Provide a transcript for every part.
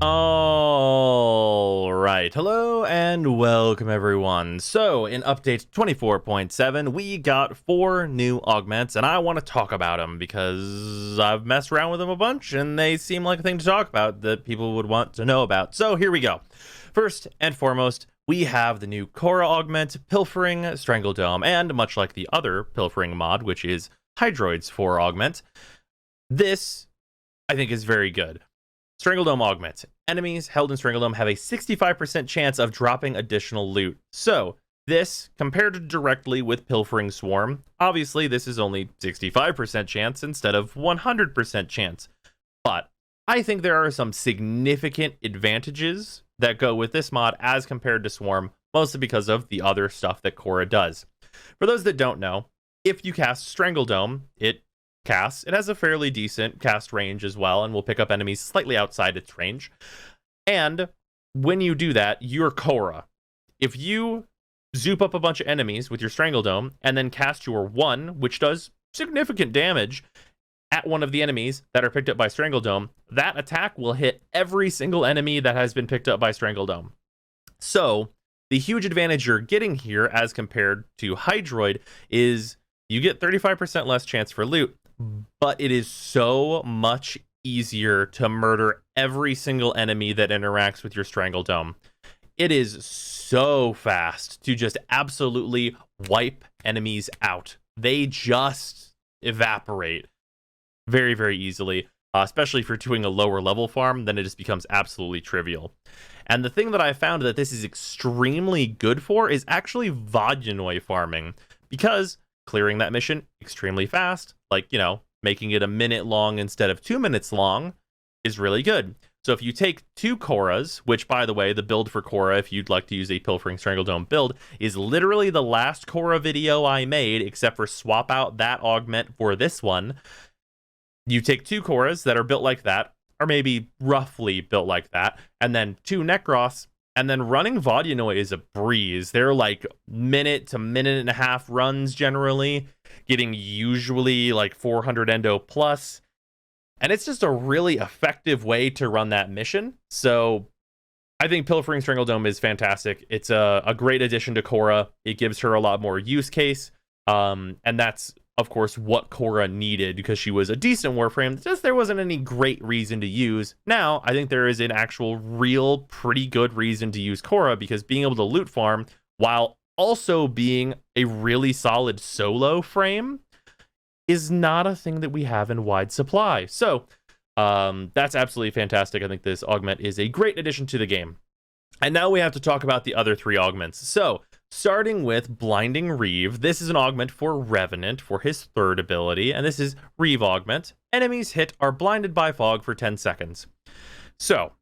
All right, hello and welcome everyone. So in update 24.7, we got 4 new augments, and I want to talk about them because I've messed around with them a bunch and they seem like a thing to talk about that people would want to know about. So here we go. First and foremost, we have the new Korra augment, Pilfering, Strangle, and much like the other Pilfering mod, which is Hydroid's 4 augment, this I think is very good. Strangle augment. Enemies held in Strangle have a 65% chance of dropping additional loot. So, this, compared directly with Pilfering Swarm, obviously this is only 65% chance instead of 100% chance. But, I think there are some significant advantages that go with this mod as compared to Swarm, mostly because of the other stuff that Korra does. For those that don't know, if you cast Strangle it has a fairly decent cast range as well, and will pick up enemies slightly outside its range. And when you do that, you're Korra. If you zoop up a bunch of enemies with your Strangle and then cast your 1, which does significant damage at one of the enemies that are picked up by Strangle that attack will hit every single enemy that has been picked up by Strangle. So the huge advantage you're getting here as compared to Hydroid is you get 35% less chance for loot, but it is so much easier to murder every single enemy that interacts with your Strangle. It is so fast to just absolutely wipe enemies out. They just evaporate very, very easily, especially if you're doing a lower level farm, then it just becomes absolutely trivial. And the thing that I found that this is extremely good for is actually Vodyanoi farming, because clearing that mission extremely fast, like, making it a minute long instead of 2 minutes long, is really good. So if you take 2 Korras, which, by the way, the build for Korra, if you'd like to use a Pilfering Strangle build, is literally the last Korra video I made, except for swap out that augment for this one. You take 2 Korras that are built like that, or maybe roughly built like that, and then 2 Necroths, and then running Vodyanoi is a breeze. They're like minute to minute and a half runs generally, getting usually like 400 endo plus. And it's just a really effective way to run that mission. So I think Pilfering Strangle is fantastic. It's a great addition to Korra. It gives her a lot more use case. And that's, of course, what Korra needed, because she was a decent Warframe. Just there wasn't any great reason to use. Now, I think there is an actual real pretty good reason to use Korra, because being able to loot farm while also being a really solid solo frame is not a thing that we have in wide supply. So that's absolutely fantastic. I think this augment is a great addition to the game. And now we have to talk about the other 3 augments. So starting with Blinding Reve, this is an augment for Revenant for his 3rd ability, and this is Reve augment. Enemies hit are blinded by fog for 10 seconds. So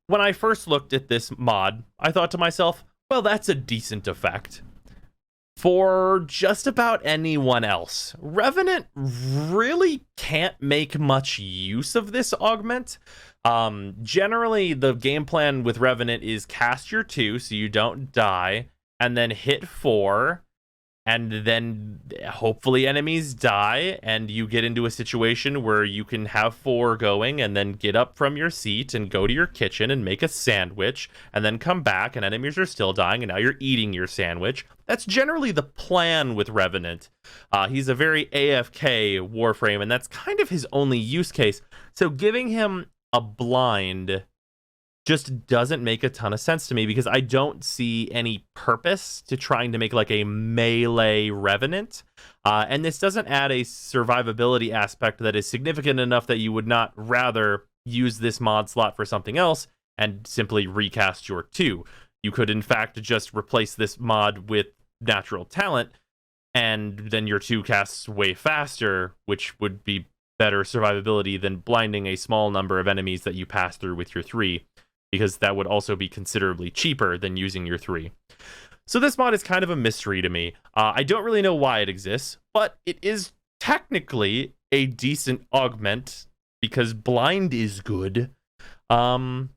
when I first looked at this mod, I thought to myself, well, that's a decent effect. For just about anyone else, Revenant really can't make much use of this augment. Generally, the game plan with Revenant is cast your 2 so you don't die, and then hit 4, and then hopefully enemies die, and you get into a situation where you can have 4 going, and then get up from your seat and go to your kitchen and make a sandwich, and then come back, and enemies are still dying, and now you're eating your sandwich. That's generally the plan with Revenant. He's a very AFK Warframe, and that's kind of his only use case. So giving him a blind just doesn't make a ton of sense to me, because I don't see any purpose to trying to make like a melee Revenant. And this doesn't add a survivability aspect that is significant enough that you would not rather use this mod slot for something else and simply recast your 2. You could, in fact, just replace this mod with natural talent, and then your 2 casts way faster, which would be better survivability than blinding a small number of enemies that you pass through with your 3, because that would also be considerably cheaper than using your 3. So this mod is kind of a mystery to me. I don't really know why it exists, but it is technically a decent augment, because blind is good. Yeah,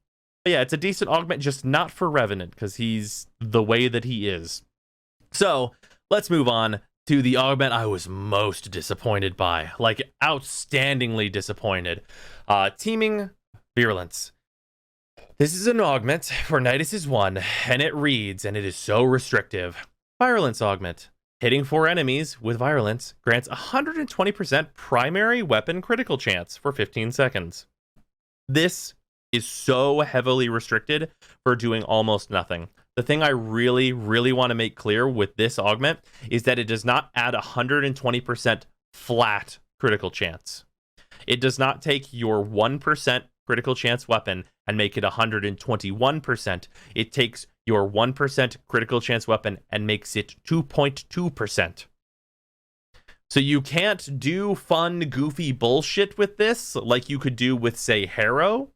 it's a decent augment, just not for Revenant, because he's the way that he is. So let's move on to the augment I was most disappointed by, like outstandingly disappointed. Teeming Virulence. This is an augment for Nidus 1, and it reads, and it is so restrictive. Virulence Augment. Hitting 4 enemies with Virulence grants 120% primary weapon critical chance for 15 seconds. This is so heavily restricted for doing almost nothing. The thing I really, really want to make clear with this augment is that it does not add 120% flat critical chance. It does not take your 1% critical chance weapon and make it 121%. It takes your 1% critical chance weapon and makes it 2.2%. So you can't do fun, goofy bullshit with this like you could do with, say, Harrow.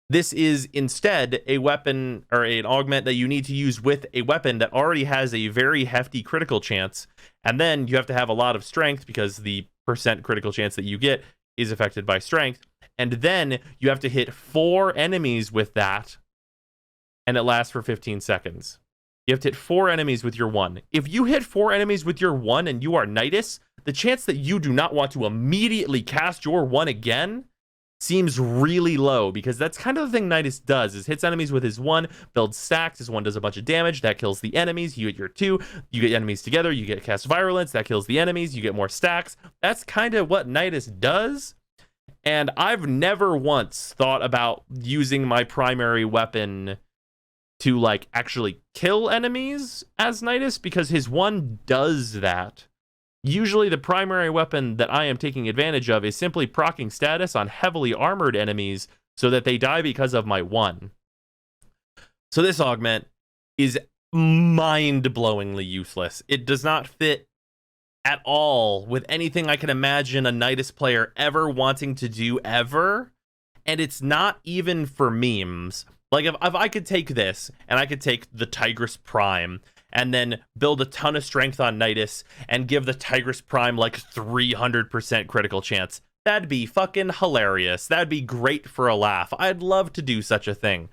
This is instead a weapon or an augment that you need to use with a weapon that already has a very hefty critical chance. And then you have to have a lot of strength because the percent critical chance that you get is affected by strength. And then you have to hit 4 enemies with that, and it lasts for 15 seconds. You have to hit 4 enemies with your 1. If you hit 4 enemies with your 1 and you are Nidus, the chance that you do not want to immediately cast your 1 again seems really low, because that's kind of the thing Nidus does, is hits enemies with his 1, builds stacks, his 1 does a bunch of damage, that kills the enemies, you get your 2, you get enemies together, you get cast Virulence, that kills the enemies, you get more stacks. That's kind of what Nidus does. And I've never once thought about using my primary weapon to, like, actually kill enemies as Nidus, because his 1 does that. Usually the primary weapon that I am taking advantage of is simply proccing status on heavily armored enemies so that they die because of my 1. So this augment is mind-blowingly useless. It does not fit at all with anything I can imagine a Nidus player ever wanting to do ever. And it's not even for memes. Like, if I could take this, and I could take the Tigress Prime, and then build a ton of strength on Nidus, and give the Tigress Prime, like, 300% critical chance, that'd be fucking hilarious. That'd be great for a laugh. I'd love to do such a thing.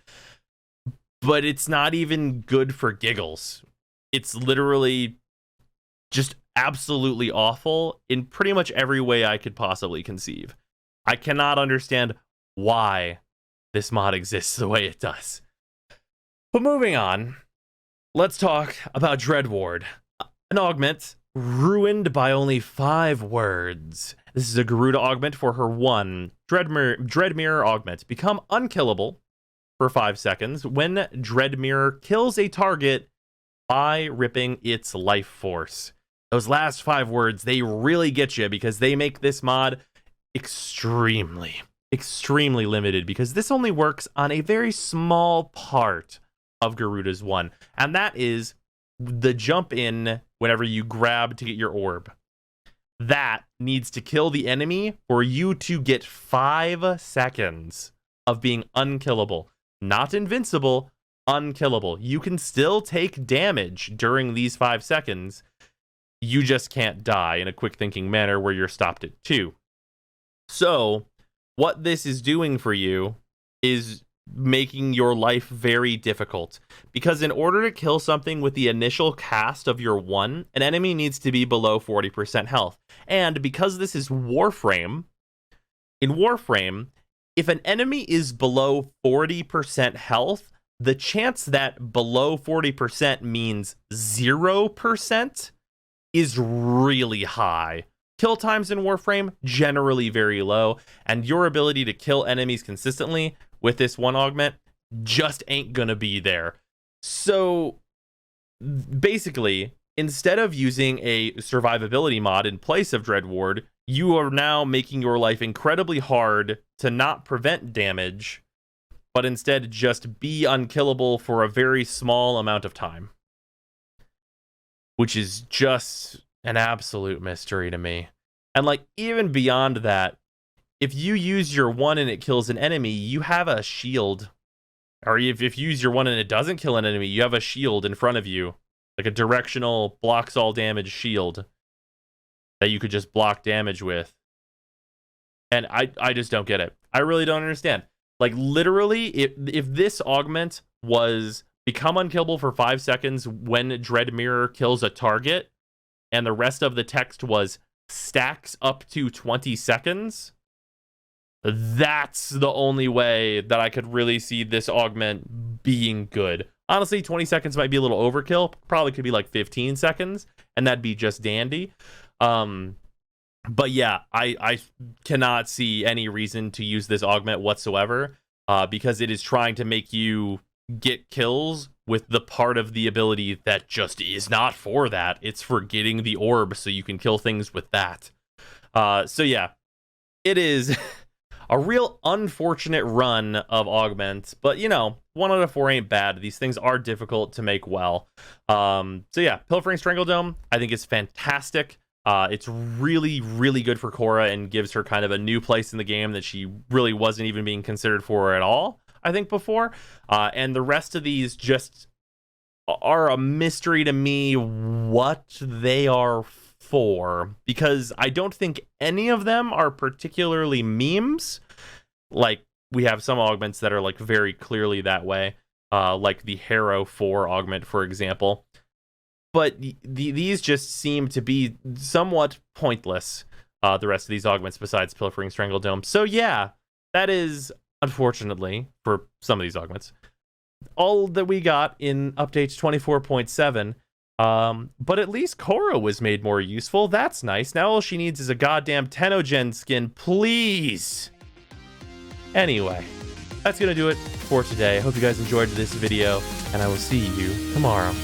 But it's not even good for giggles. It's literally just absolutely awful in pretty much every way I could possibly conceive. I cannot understand why this mod exists the way it does. But moving on, let's talk about Dreadward, an augment ruined by only 5 words. This is a Garuda augment for her 1, Dreadmirror Augment. Become unkillable for 5 seconds when Dreadmirror kills a target by ripping its life force. Those last 5 words, they really get you, because they make this mod extremely limited, because this only works on a very small part of Garuda's 1, and that is the jump in whenever you grab to get your orb. That needs to kill the enemy for you to get 5 seconds of being unkillable. Not invincible, unkillable. You can still take damage during these 5 seconds. You just can't die in a quick thinking manner where you're stopped at 2. So what this is doing for you is making your life very difficult, because in order to kill something with the initial cast of your 1, an enemy needs to be below 40% health. And because this is Warframe, in Warframe, if an enemy is below 40% health, the chance that below 40% means 0% is really high. Kill times in Warframe, generally very low, and your ability to kill enemies consistently with this 1 augment just ain't gonna be there. So basically, instead of using a survivability mod in place of Dreadward, you are now making your life incredibly hard to not prevent damage, but instead just be unkillable for a very small amount of time. Which is just an absolute mystery to me. And, like, even beyond that, if you use your 1 and it kills an enemy, you have a shield. Or if you use your 1 and it doesn't kill an enemy, you have a shield in front of you. Like a directional blocks all damage shield that you could just block damage with. And I just don't get it. I really don't understand. Like, literally, if this augment was become unkillable for 5 seconds when Dreadmirror kills a target, and the rest of the text was stacks up to 20 seconds, That's the only way that I could really see this augment being good. Honestly, 20 seconds might be a little overkill. Probably could be like 15 seconds, and that'd be just dandy. But yeah, I cannot see any reason to use this augment whatsoever, because it is trying to make you get kills with the part of the ability that just is not for that. It's for getting the orb so you can kill things with that. So yeah, it is a real unfortunate run of augments, but you know, 1 out of 4 ain't bad. These things are difficult to make well. So yeah, Pilfering Strangle, I think it's fantastic. It's really, really good for Korra and gives her kind of a new place in the game that she really wasn't even being considered for at all, I think, before. And the rest of these just are a mystery to me what they are for, because I don't think any of them are particularly memes. Like, we have some augments that are like very clearly that way, like the Harrow 4 augment, for example. But these just seem to be somewhat pointless, the rest of these augments besides Pilfering Strangle. So yeah, that is, unfortunately, for some of these augments, all that we got in update 24.7. But at least Korra was made more useful. That's nice. Now all she needs is a goddamn Tenogen skin, please. Anyway, that's gonna do it for today. I hope you guys enjoyed this video, and I will see you tomorrow.